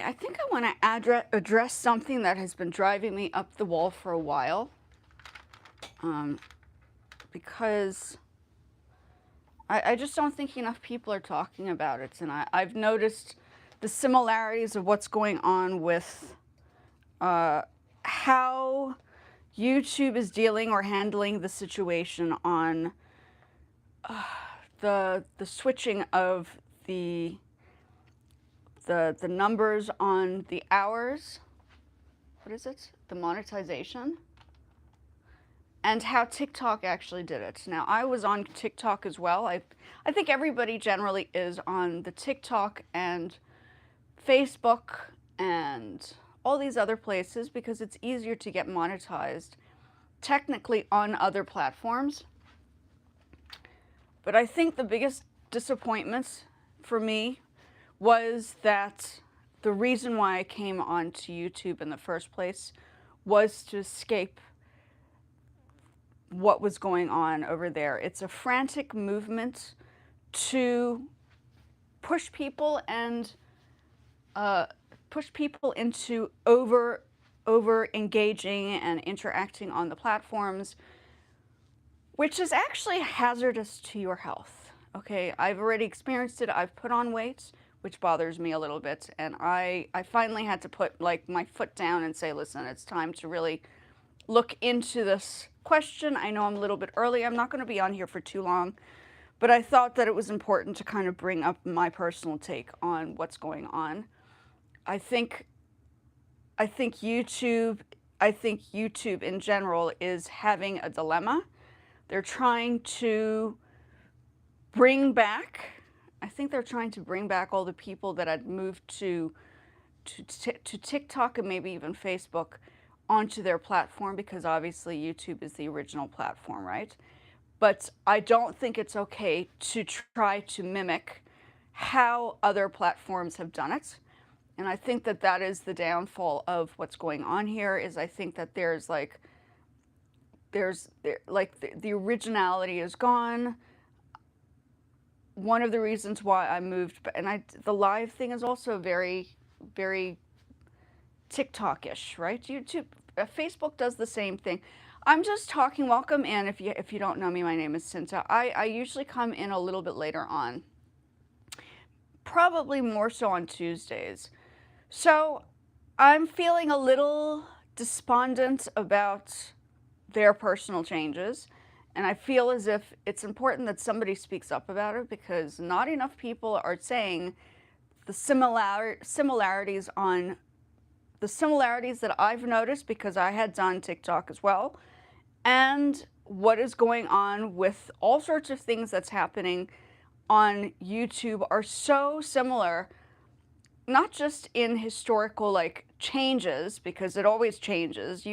I think I want to address something that has been driving me up the wall for a while, because I just don't think enough people are talking about it, and I've noticed the similarities of what's going on with how YouTube is dealing or handling the situation on the switching of the numbers on the hours. What is it? The monetization. And how TikTok actually did it. Now, I was on TikTok as well. I think everybody generally is on the TikTok and Facebook and all these other places because it's easier to get monetized technically on other platforms. But I think the biggest disappointment for me was that the reason why I came onto YouTube in the first place was to escape what was going on over there. It's a frantic movement to push people and push people into over engaging and interacting on the platforms, which is actually hazardous to your health. Okay, I've already experienced it. I've put on weight, which bothers me a little bit, and I finally had to put like my foot down and say, listen, it's time to really look into this question. I know I'm a little bit early. I'm not going to be on here for too long, but I thought that it was important to kind of bring up my personal take on what's going on. I think YouTube in general is having a dilemma. They're trying to bring back, I think they're trying to bring back all the people that had moved to TikTok and maybe even Facebook onto their platform, because obviously YouTube is the original platform, right? But I don't think it's okay to try to mimic how other platforms have done it. And I think that that is the downfall of what's going on here. Is I think that there's like the originality is gone. One of the reasons why I moved, and the live thing is also very, very TikTok-ish, right? YouTube, Facebook does the same thing. I'm just talking. Welcome in. If you don't know me, my name is Cinta. I usually come in a little bit later on, probably more so on Tuesdays. So I'm feeling a little despondent about their personal changes, and I feel as if it's important that somebody speaks up about it, because not enough people are saying the similarities that I've noticed, because I had done TikTok as well, and what is going on with all sorts of things that's happening on YouTube are so similar, not just in historical like changes, because it always changes.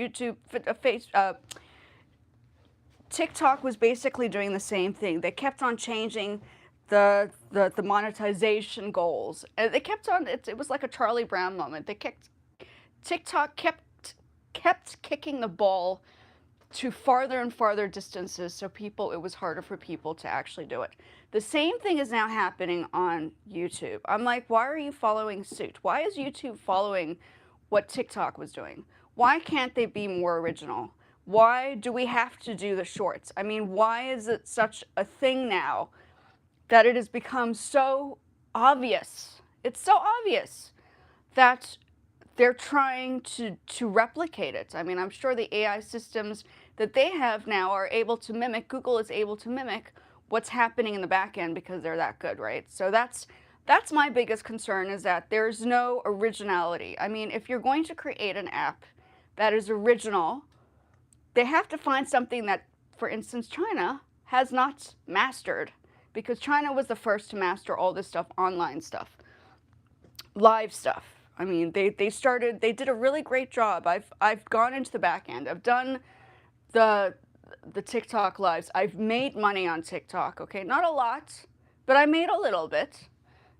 TikTok was basically doing the same thing. They kept on changing the monetization goals. And they kept on, it was like a Charlie Brown moment. TikTok kept kicking the ball to farther and farther distances, so it was harder for people to actually do it. The same thing is now happening on YouTube. I'm like, why are you following suit? Why is YouTube following what TikTok was doing? Why can't they be more original? Why do we have to do the shorts? I mean, why is it such a thing now that it has become so obvious? It's so obvious that they're trying to replicate it. I mean, I'm sure the AI systems that they have now are able to mimic, Google is able to mimic what's happening in the back end, because they're that good, right? So that's my biggest concern, is that there's no originality. I mean, if you're going to create an app that is original, they have to find something that, for instance, China has not mastered, because China was the first to master all this stuff, online stuff, live stuff. I mean, they did a really great job. I've gone into the back end. I've done the TikTok lives. I've made money on TikTok, okay? Not a lot, but I made a little bit,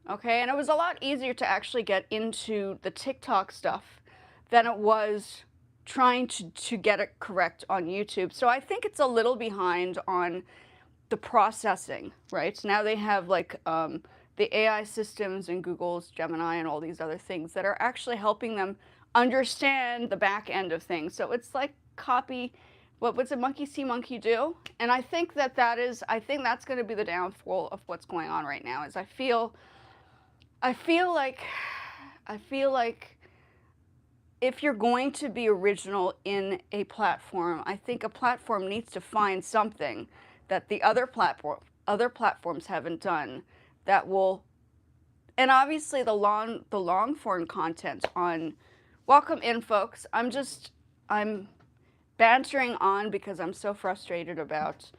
okay? And it was a lot easier to actually get into the TikTok stuff than it was trying to get it correct on YouTube. So I think it's a little behind on the processing, right? Now they have like, the AI systems in Google's Gemini and all these other things that are actually helping them understand the back end of things. So it's like copy, what's it, monkey see, monkey do? And I think I think that's going to be the downfall of what's going on right now, is I feel like if you're going to be original in a platform, I think a platform needs to find something that the other platforms haven't done that will, and obviously the long form content on, welcome in folks. I'm bantering on because I'm so frustrated about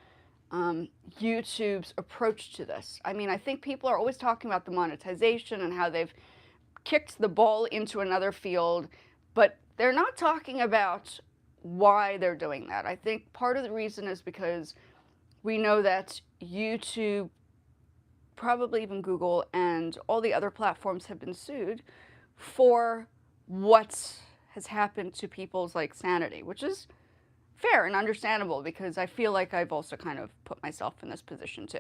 YouTube's approach to this. I mean, I think people are always talking about the monetization and how they've kicked the ball into another field, but they're not talking about why they're doing that. I think part of the reason is because we know that YouTube, probably even Google, and all the other platforms have been sued for what has happened to people's like sanity, which is fair and understandable because I feel like I've also kind of put myself in this position too.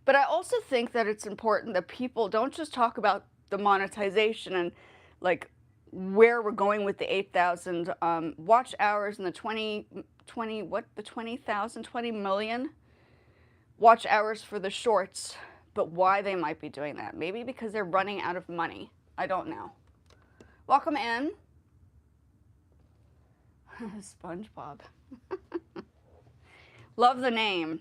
But I also think that it's important that people don't just talk about the monetization and like where we're going with the 8,000 watch hours and the 20 million watch hours for the shorts, but why they might be doing that. Maybe because they're running out of money. I don't know. Welcome in. SpongeBob. Love the name.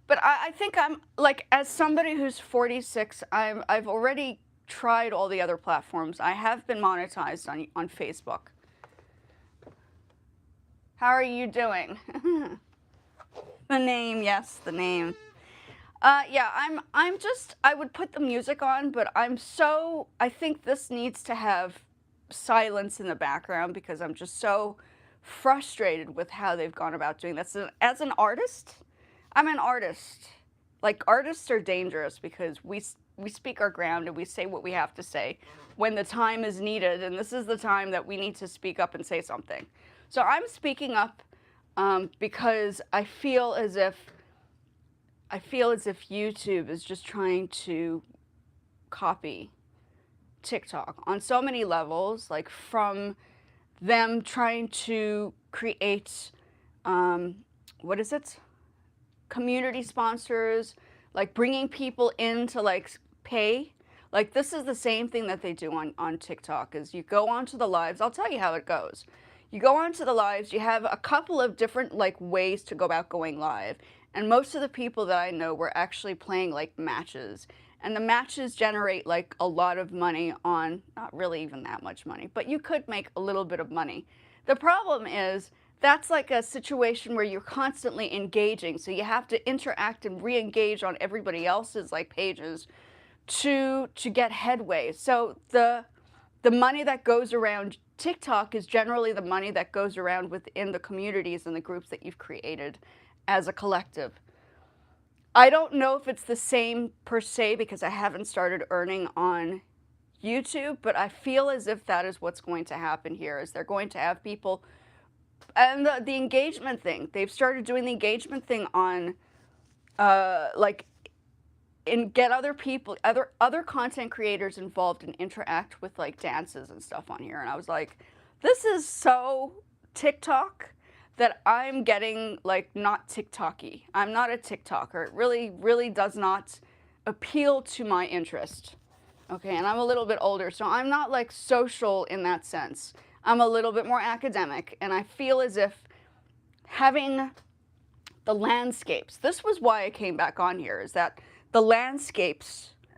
But I think I'm, like, as somebody who's 46, I've already tried all the other platforms. I have been monetized on Facebook. How are you doing? The name, yes, the name. Yeah, I would put the music on, but I think this needs to have silence in the background because I'm just so frustrated with how they've gone about doing this. As an artist, I'm an artist. Like, artists are dangerous because we speak our ground and we say what we have to say when the time is needed, and this is the time that we need to speak up and say something. So I'm speaking up because I feel as if YouTube is just trying to copy TikTok on so many levels, like from them trying to create, what is it? Community sponsors, like bringing people in to like pay. Like, this is the same thing that they do on TikTok, is you go onto the lives. I'll tell you how it goes. You go onto the lives, you have a couple of different like ways to go about going live. And most of the people that I know were actually playing like matches. And the matches generate like a lot of money on, not really even that much money, but you could make a little bit of money. The problem is that's like a situation where you're constantly engaging. So you have to interact and re-engage on everybody else's like pages to get headway. So the money that goes around TikTok is generally the money that goes around within the communities and the groups that you've created as a collective. I don't know if it's the same per se because I haven't started earning on YouTube, but I feel as if that is what's going to happen here, is they're going to have people, and the engagement thing, they've started doing the engagement thing on, like, and get other people, other content creators involved and interact with like dances and stuff on here. And I was like, this is so TikTok that I'm getting like not TikTok-y. I'm not a TikToker. It really, really does not appeal to my interest. Okay, and I'm a little bit older, so I'm not like social in that sense. I'm a little bit more academic, and I feel as if having the landscapes, this was why I came back on here, is that the landscape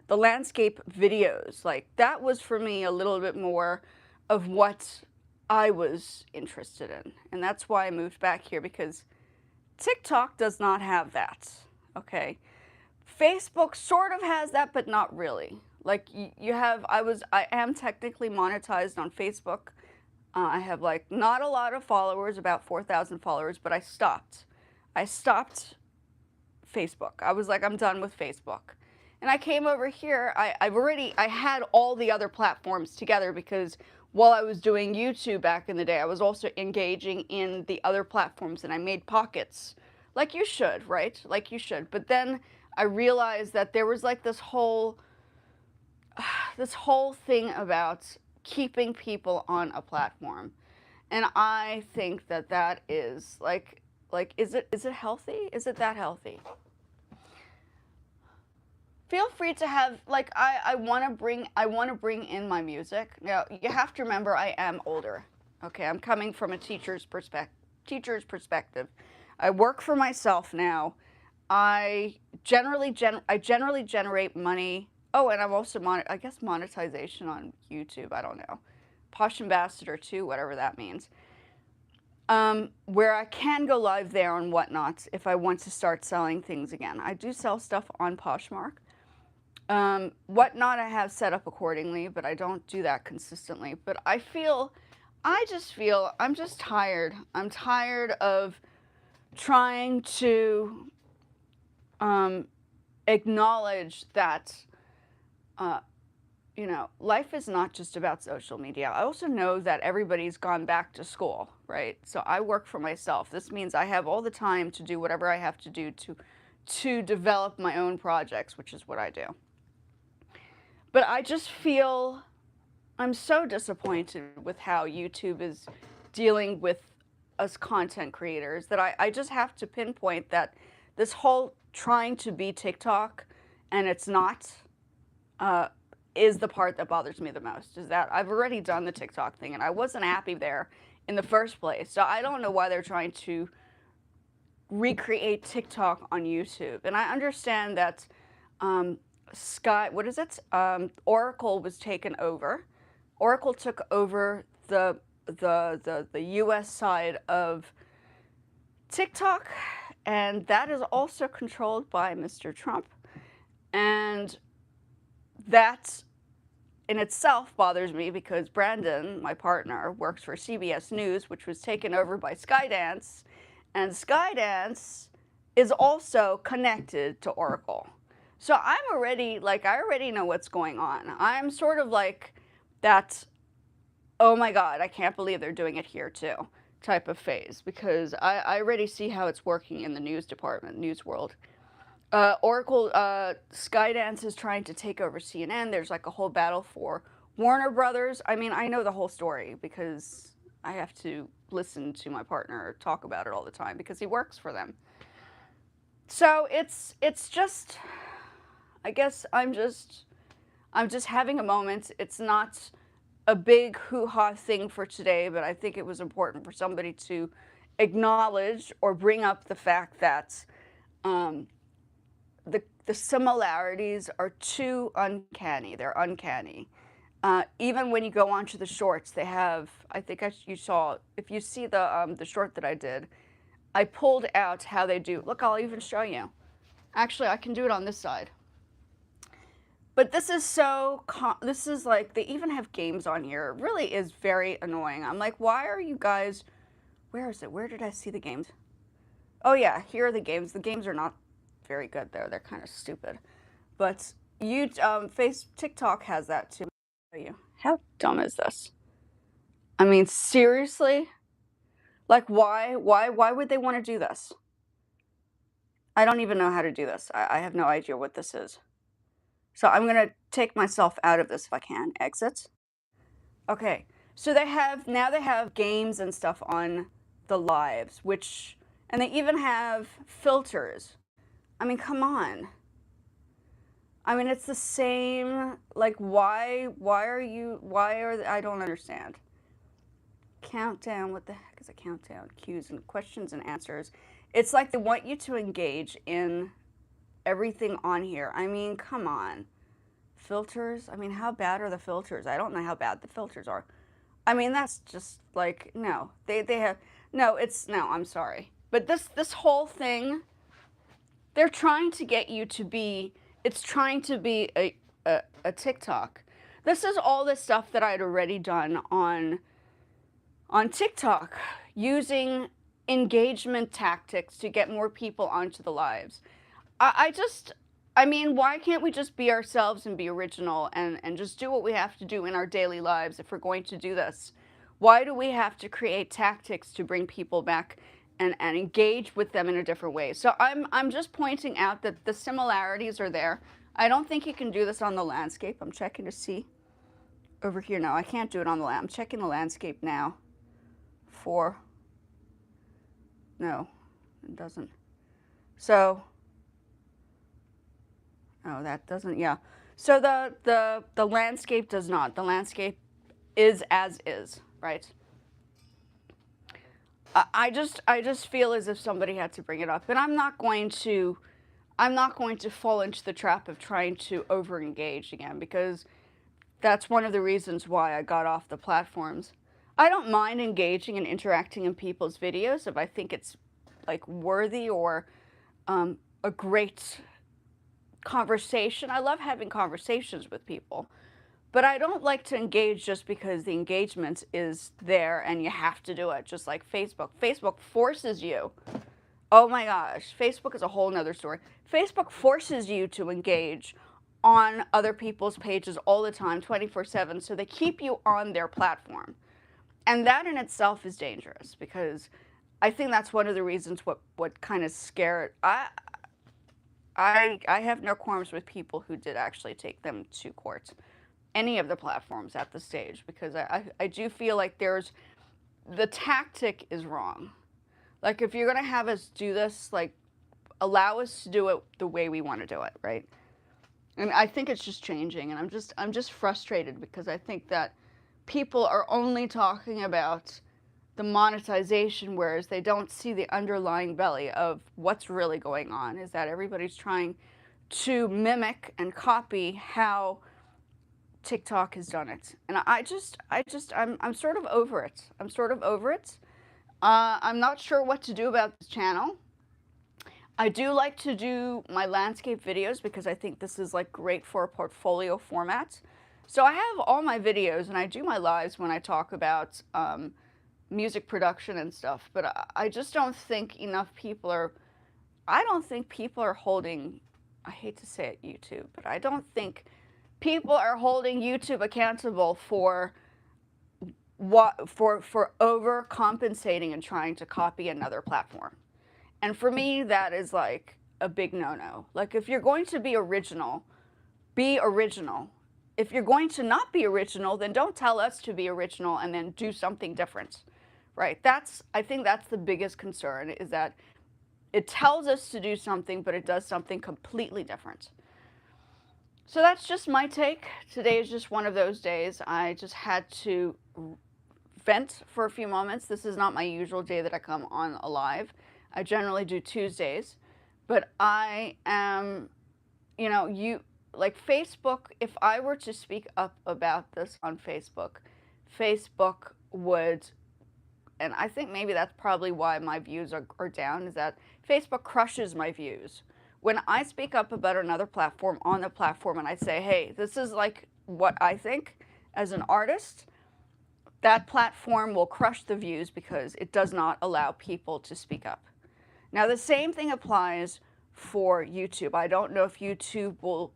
videos, like that was for me a little bit more of what I was interested in. And that's why I moved back here, because TikTok does not have that, okay? Facebook sort of has that, but not really. Like you have, I am technically monetized on Facebook. I have like not a lot of followers, about 4,000 followers, but I stopped Facebook. I was like, I'm done with Facebook. And I came over here, I had all the other platforms together because while I was doing YouTube back in the day, I was also engaging in the other platforms and I made pockets. Like you should, right? Like you should. But then I realized that there was like this whole thing about keeping people on a platform. And I think that that is like is it healthy? Is it that healthy? Feel free to have like I want to bring in my music. Now, you have to remember I am older. Okay, I'm coming from a teacher's perspective. I work for myself now. I generally generate money. Oh, and I'm also I guess monetization on YouTube. I don't know. Posh Ambassador too, whatever that means. Where I can go live there and whatnot if I want to start selling things again. I do sell stuff on Poshmark. Whatnot I have set up accordingly, but I don't do that consistently. But I just feel I'm just tired. I'm tired of trying to acknowledge that, life is not just about social media. I also know that everybody's gone back to school, right? So I work for myself. This means I have all the time to do whatever I have to do to develop my own projects, which is what I do. But I just feel I'm so disappointed with how YouTube is dealing with us content creators that I just have to pinpoint that this whole trying to be TikTok and it's not is the part that bothers me the most. Is that I've already done the TikTok thing and I wasn't happy there in the first place. So I don't know why they're trying to recreate TikTok on YouTube. And I understand that Oracle was taken over. Oracle took over the US side of TikTok, and that is also controlled by Mr. Trump. And that in itself bothers me because Brandon, my partner, works for CBS News, which was taken over by Skydance, and Skydance is also connected to Oracle. So I'm already, I already know what's going on. I'm sort of like that, oh my God, I can't believe they're doing it here too, type of phase, because I already see how it's working in the news department, news world. Oracle, Skydance is trying to take over CNN. There's like a whole battle for Warner Brothers. I mean, I know the whole story because I have to listen to my partner talk about it all the time because he works for them. So it's just, I guess I'm just having a moment. It's not a big hoo-ha thing for today, but I think it was important for somebody to acknowledge or bring up the fact that the similarities are too uncanny. They're uncanny. Even when you go onto the shorts, they have, I think you saw, if you see the short that I did, I pulled out how they do. Look, I'll even show you. Actually, I can do it on this side. But this is this is like, they even have games on here. It really is very annoying. I'm like, why are you guys, where is it? Where did I see the games? Oh yeah, here are the games. The games are not very good though. They're kind of stupid. But TikTok has that too. How dumb is this? I mean, seriously? Like, why would they want to do this? I don't even know how to do this. I have no idea what this is. So I'm going to take myself out of this if I can. Exit. Okay. So they have games and stuff on the lives, and they even have filters. I mean, come on. I mean, it's the same, like, I don't understand. Countdown, what the heck is a countdown? Cues and questions and answers. It's like they want you to engage in everything on here. I mean, come on. Filters? I mean, how bad are the filters? I don't know how bad the filters are. I mean, that's just like, no. They have, no, I'm sorry. But this whole thing, they're trying to get you to be, it's trying to be a TikTok. This is all the stuff that I'd already done on TikTok, using engagement tactics to get more people onto the lives. I mean, why can't we just be ourselves and be original and just do what we have to do in our daily lives if we're going to do this? Why do we have to create tactics to bring people back and engage with them in a different way. So I'm just pointing out that the similarities are there. I don't think you can do this on the landscape. I'm checking to see over here. No, I can't do it on the I'm checking the landscape now for, no, it doesn't. So, oh, that doesn't, yeah. So the landscape does not. The landscape is as is, right? I just feel as if somebody had to bring it up, and I'm not going to fall into the trap of trying to over-engage again, because that's one of the reasons why I got off the platforms. I don't mind engaging and interacting in people's videos if I think it's like worthy or a great conversation. I love having conversations with people, but I don't like to engage just because the engagement is there and you have to do it, just like Facebook. Facebook forces you. Oh my gosh, Facebook is a whole nother story. Facebook forces you to engage on other people's pages all the time, 24/7, so they keep you on their platform. And that in itself is dangerous, because I think that's one of the reasons what kind of scared. I have no qualms with people who did actually take them to court, any of the platforms at the stage, because I do feel like the tactic is wrong. Like, if you're going to have us do this, like, allow us to do it the way we want to do it, right? And I think it's just changing, and I'm just frustrated, because I think that people are only talking about the monetization, whereas they don't see the underlying belly of what's really going on, is that everybody's trying to mimic and copy how TikTok has done it. And I'm sort of over it. I'm sort of over it. I'm not sure what to do about this channel. I do like to do my landscape videos, because I think this is like great for a portfolio format. So I have all my videos, and I do my lives when I talk about music production and stuff, but I just don't think enough people are, I don't think people are holding, I hate to say it, YouTube, but I don't think people are holding YouTube accountable for overcompensating and trying to copy another platform. And for me, that is like a big no-no. Like, if you're going to be original, be original. If you're going to not be original, then don't tell us to be original and then do something different, right? I think that's the biggest concern, is that it tells us to do something, but it does something completely different. So that's just my take. Today is just one of those days. I just had to vent for a few moments. This is not my usual day that I come on live. I generally do Tuesdays, but I am, like Facebook, if I were to speak up about this on Facebook, Facebook would, and I think maybe that's probably why my views are down, is that Facebook crushes my views. When I speak up about another platform on the platform and I say, hey, this is like what I think as an artist, that platform will crush the views, because it does not allow people to speak up. Now, the same thing applies for YouTube. I don't know if YouTube will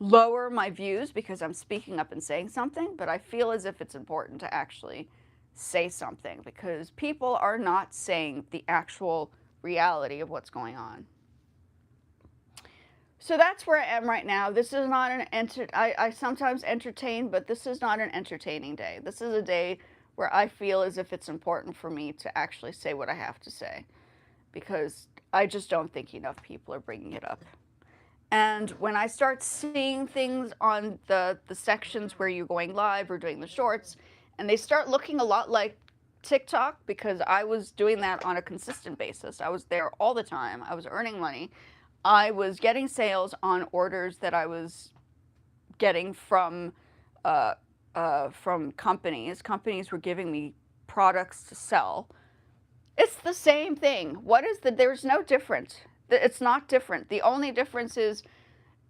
lower my views because I'm speaking up and saying something, but I feel as if it's important to actually say something, because people are not saying the actual reality of what's going on. So that's where I am right now. This is not I sometimes entertain, but this is not an entertaining day. This is a day where I feel as if it's important for me to actually say what I have to say, because I just don't think enough people are bringing it up. And when I start seeing things on the sections where you're going live or doing the shorts, and they start looking a lot like TikTok, because I was doing that on a consistent basis. I was there all the time. I was earning money. I was getting sales on orders that I was getting from companies. Companies were giving me products to sell. It's the same thing. There's no difference. It's not different. The only difference is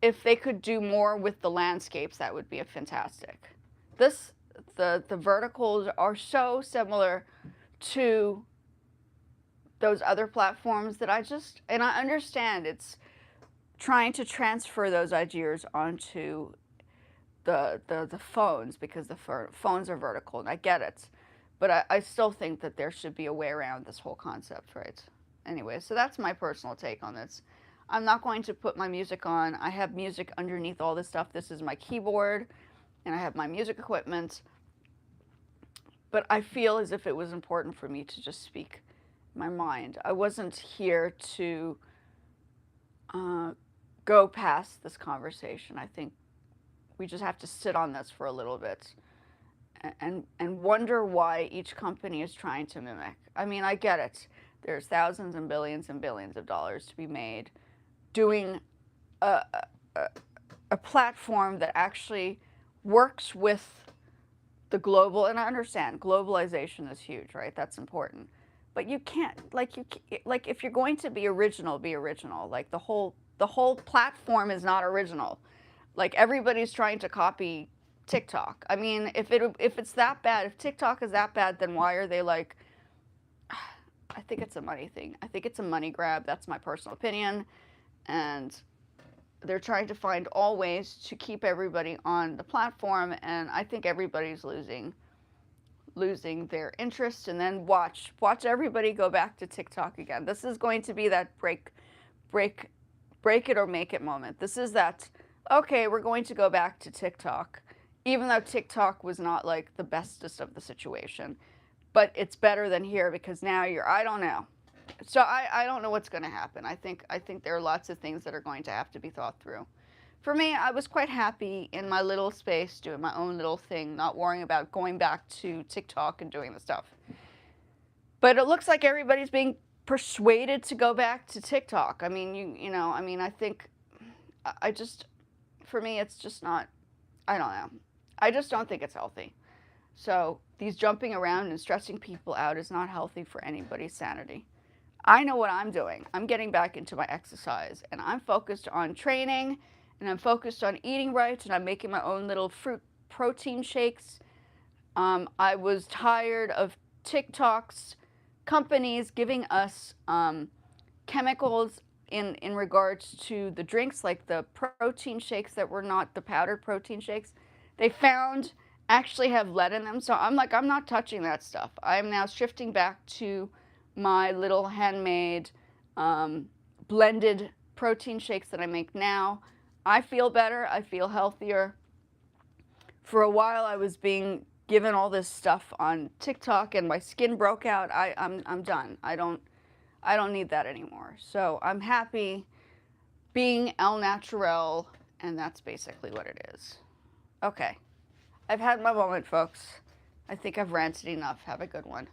if they could do more with the landscapes, that would be fantastic. The verticals are so similar to those other platforms that I understand it's trying to transfer those ideas onto the phones, because the phones are vertical, and I get it. But I still think that there should be a way around this whole concept, right? Anyway, so that's my personal take on this. I'm not going to put my music on. I have music underneath all this stuff. This is my keyboard, and I have my music equipment. But I feel as if it was important for me to just speak my mind. I wasn't here to go past this conversation. I think we just have to sit on this for a little bit and wonder why each company is trying to mimic. I mean, I get it. There's thousands and billions of dollars to be made doing a, a platform that actually works with the global, and I understand globalization is huge, right? That's important. But you can't, like if you're going to be original, be original. Like the whole platform is not original. Like everybody's trying to copy TikTok. I mean, if it's that bad, if TikTok is that bad, then why are they like, I think it's a money thing. I think it's a money grab. That's my personal opinion. And they're trying to find all ways to keep everybody on the platform, and I think everybody's losing their interest. And then watch everybody go back to TikTok again. This is going to be that break it or make it moment. This is that, okay, we're going to go back to TikTok, even though TikTok was not like the bestest of the situation, but it's better than here because now I don't know. So I don't know what's going to happen. I think there are lots of things that are going to have to be thought through. For me, I was quite happy in my little space, doing my own little thing, not worrying about going back to TikTok and doing the stuff. But it looks like everybody's being persuaded to go back to TikTok. I mean, I think, for me, it's just not, I don't know. I just don't think it's healthy. So these jumping around and stressing people out is not healthy for anybody's sanity. I know what I'm doing. I'm getting back into my exercise, and I'm focused on training, and I'm focused on eating right, and I'm making my own little fruit protein shakes. I was tired of TikTok's companies giving us chemicals in regards to the drinks, like the protein shakes that were not the powdered protein shakes. They found actually have lead in them. So I'm not touching that stuff. I'm now shifting back to my little handmade blended protein shakes that I make now. I feel better. I feel healthier. For a while, I was being given all this stuff on TikTok, and my skin broke out. I'm done. I don't need that anymore. So I'm happy being el natural, and that's basically what it is. Okay. I've had my moment, folks. I think I've ranted enough. Have a good one.